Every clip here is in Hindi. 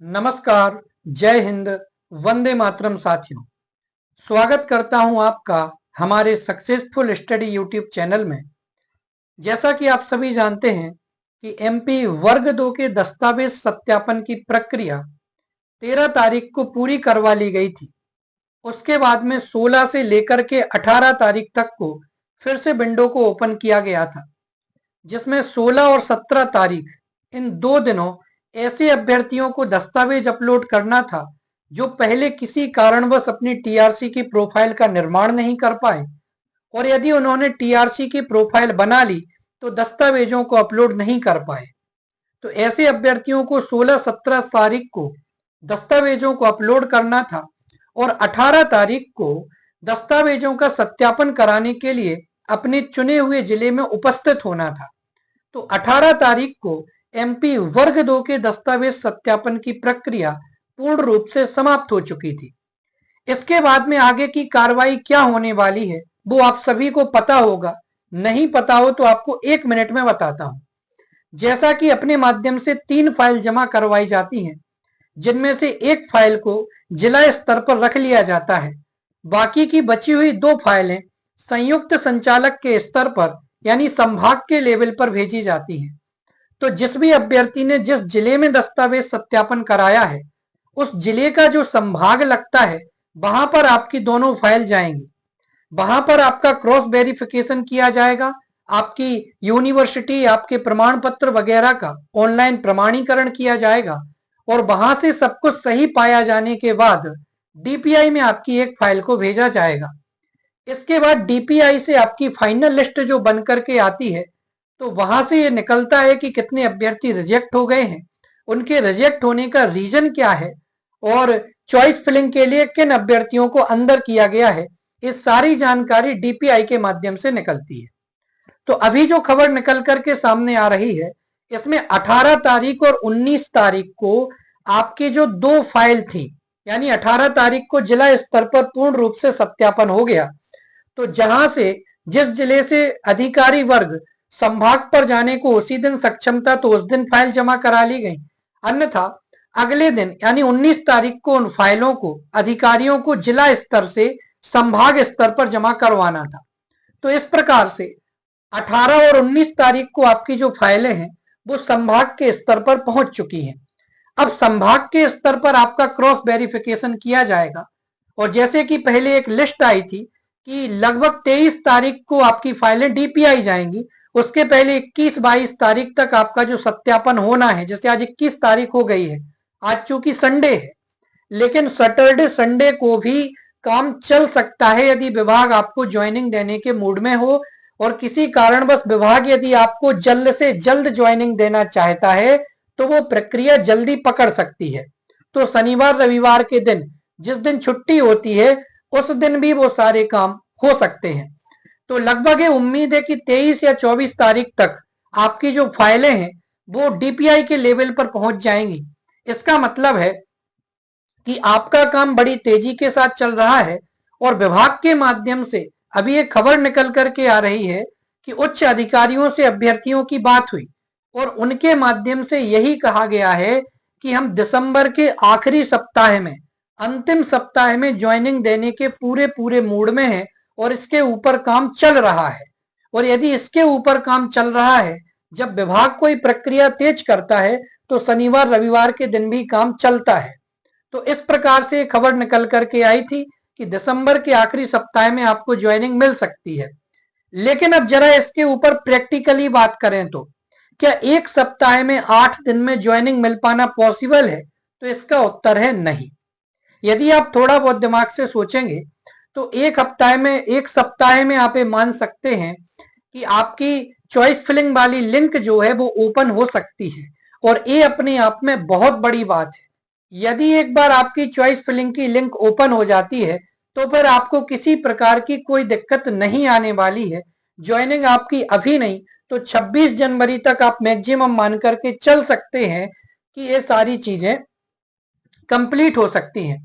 नमस्कार, जय हिंद, वंदे मातरम साथियों। स्वागत करता हूं आपका हमारे सक्सेसफुल स्टडी यूट्यूब चैनल में। जैसा कि आप सभी जानते हैं कि एमपी वर्ग 2 के दस्तावेज सत्यापन की प्रक्रिया 13 तारीख को पूरी करवा ली गई थी। उसके बाद में 16 से लेकर के 18 तारीख तक को फिर से विंडो को ओपन किया गया था, जिसमें 16 और 17 तारीख इन 2 दिनों ऐसे अभ्यर्थियों को दस्तावेज अपलोड करना था जो पहले किसी कारणवश अपनी टीआरसी की प्रोफाइल का निर्माण नहीं कर पाए, और यदि उन्होंने टीआरसी की प्रोफाइल बना ली तो दस्तावेजों को अपलोड नहीं कर पाए। तो ऐसे अभ्यर्थियों को 16-17 तारीख को दस्तावेजों को अपलोड करना था और 18 तारीख को दस्तावेजों का सत्यापन कराने के लिए अपने चुने हुए जिले में उपस्थित होना था। तो 18 तारीख को एमपी वर्ग 2 के दस्तावेज सत्यापन की प्रक्रिया पूर्ण रूप से समाप्त हो चुकी थी। इसके बाद में आगे की कार्रवाई क्या होने वाली है वो आप सभी को पता होगा। नहीं पता हो तो आपको 1 मिनट में बताता हूं। जैसा कि अपने माध्यम से 3 फाइल जमा करवाई जाती हैं, जिनमें से एक फाइल को जिला स्तर पर रख लिया जाता है। बाकी की बची हुई 2 फाइलें संयुक्त संचालक के स्तर पर यानी संभाग के लेवल पर भेजी जाती हैं। तो जिस भी अभ्यर्थी ने जिस जिले में दस्तावेज सत्यापन कराया है, उस जिले का जो संभाग लगता है वहां पर आपकी दोनों फाइल जाएंगी। वहां पर आपका क्रॉस वेरिफिकेशन किया जाएगा, आपकी यूनिवर्सिटी, आपके प्रमाण पत्र वगैरह का ऑनलाइन प्रमाणीकरण किया जाएगा, और वहां से सब कुछ सही पाया जाने के बाद डीपीआई में आपकी एक फाइल को भेजा जाएगा। इसके बाद डीपीआई से आपकी फाइनल लिस्ट जो बन करके आती है, तो वहां से ये निकलता है कि कितने अभ्यर्थी रिजेक्ट हो गए हैं, उनके रिजेक्ट होने का रीजन क्या है, और चॉइस फिलिंग के लिए किन अभ्यर्थियों को अंदर किया गया है। इस सारी जानकारी डीपीआई के माध्यम से निकलती है। तो अभी जो खबर निकल करके सामने आ रही है, इसमें 18 तारीख और 19 तारीख को आपकी जो 2 फाइल थी, यानी 18 तारीख को जिला स्तर पर पूर्ण रूप से सत्यापन हो गया। तो जहां से जिस जिले से अधिकारी वर्ग संभाग पर जाने को उसी दिन सक्षम था, तो उस दिन फाइल जमा करा ली गई। अन्यथा अगले दिन यानी 19 तारीख को उन फाइलों को अधिकारियों को जिला स्तर से संभाग स्तर पर जमा करवाना था। तो इस प्रकार से 18 और 19 तारीख को आपकी जो फाइलें हैं वो संभाग के स्तर पर पहुंच चुकी हैं। अब संभाग के स्तर पर आपका क्रॉस वेरिफिकेशन किया जाएगा, और जैसे कि पहले एक लिस्ट आई थी कि लगभग 23 तारीख को आपकी फाइलें डीपीआई जाएंगी, उसके पहले 21-22 तारीख तक आपका जो सत्यापन होना है। जैसे आज 21 तारीख हो गई है, आज चूंकि संडे है, लेकिन सैटरडे संडे को भी काम चल सकता है यदि विभाग आपको ज्वाइनिंग देने के मूड में हो, और किसी कारणवश विभाग यदि आपको जल्द से जल्द ज्वाइनिंग देना चाहता है तो वो प्रक्रिया जल्दी पकड़ सकती है। तो शनिवार रविवार के दिन, जिस दिन छुट्टी होती है, उस दिन भी वो सारे काम हो सकते हैं। तो लगभग ये उम्मीद है कि 23 या 24 तारीख तक आपकी जो फाइलें हैं वो डीपीआई के लेवल पर पहुंच जाएंगी। इसका मतलब है कि आपका काम बड़ी तेजी के साथ चल रहा है, और विभाग के माध्यम से अभी एक खबर निकल करके आ रही है कि उच्च अधिकारियों से अभ्यर्थियों की बात हुई, और उनके माध्यम से यही कहा गया है कि हम दिसंबर के आखिरी सप्ताह में, अंतिम सप्ताह में ज्वाइनिंग देने के पूरे पूरे मूड में है, और इसके ऊपर काम चल रहा है। और यदि इसके ऊपर काम चल रहा है, जब विभाग कोई प्रक्रिया तेज करता है तो शनिवार रविवार के दिन भी काम चलता है। तो इस प्रकार से खबर निकल करके आई थी कि दिसंबर के आखिरी सप्ताह में आपको ज्वाइनिंग मिल सकती है। लेकिन अब जरा इसके ऊपर प्रैक्टिकली बात करें तो क्या एक सप्ताह में 8 दिन में ज्वाइनिंग मिल पाना पॉसिबल है? तो इसका उत्तर है नहीं। यदि आप थोड़ा बहुत दिमाग से सोचेंगे तो एक सप्ताह में आप ये मान सकते हैं कि आपकी चॉइस फिलिंग वाली लिंक जो है वो ओपन हो सकती है, और ये अपने आप में बहुत बड़ी बात है। यदि एक बार आपकी चॉइस फिलिंग की लिंक ओपन हो जाती है तो फिर आपको किसी प्रकार की कोई दिक्कत नहीं आने वाली है। ज्वाइनिंग आपकी अभी नहीं तो 26 जनवरी तक आप मैक्सिमम मान करके चल सकते हैं कि ये सारी चीजें कंप्लीट हो सकती हैं।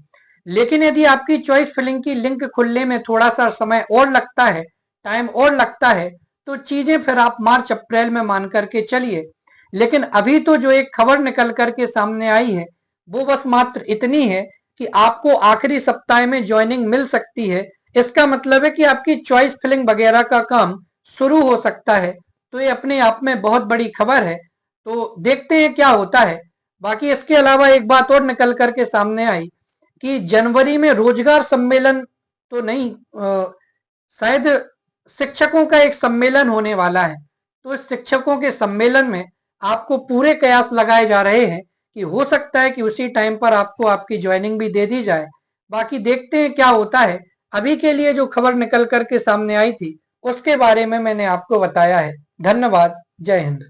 लेकिन यदि आपकी चॉइस फिलिंग की लिंक खुलने में थोड़ा सा समय और लगता है, टाइम और लगता है, तो चीजें फिर आप मार्च अप्रैल में मान करके चलिए। लेकिन अभी तो जो एक खबर निकल करके सामने आई है वो बस मात्र इतनी है कि आपको आखिरी सप्ताह में ज्वाइनिंग मिल सकती है। इसका मतलब है कि आपकी चॉइस फिलिंग वगैरह का काम शुरू हो सकता है। तो ये अपने आप में बहुत बड़ी खबर है। तो देखते हैं क्या होता है। बाकी इसके अलावा एक बात और निकल करके सामने आई कि जनवरी में रोजगार सम्मेलन तो नहीं, शायद शिक्षकों का एक सम्मेलन होने वाला है। तो इस शिक्षकों के सम्मेलन में आपको पूरे कयास लगाए जा रहे हैं कि हो सकता है कि उसी टाइम पर आपको आपकी ज्वाइनिंग भी दे दी जाए। बाकी देखते हैं क्या होता है। अभी के लिए जो खबर निकल करके सामने आई थी उसके बारे में मैंने आपको बताया है। धन्यवाद। जय हिंद।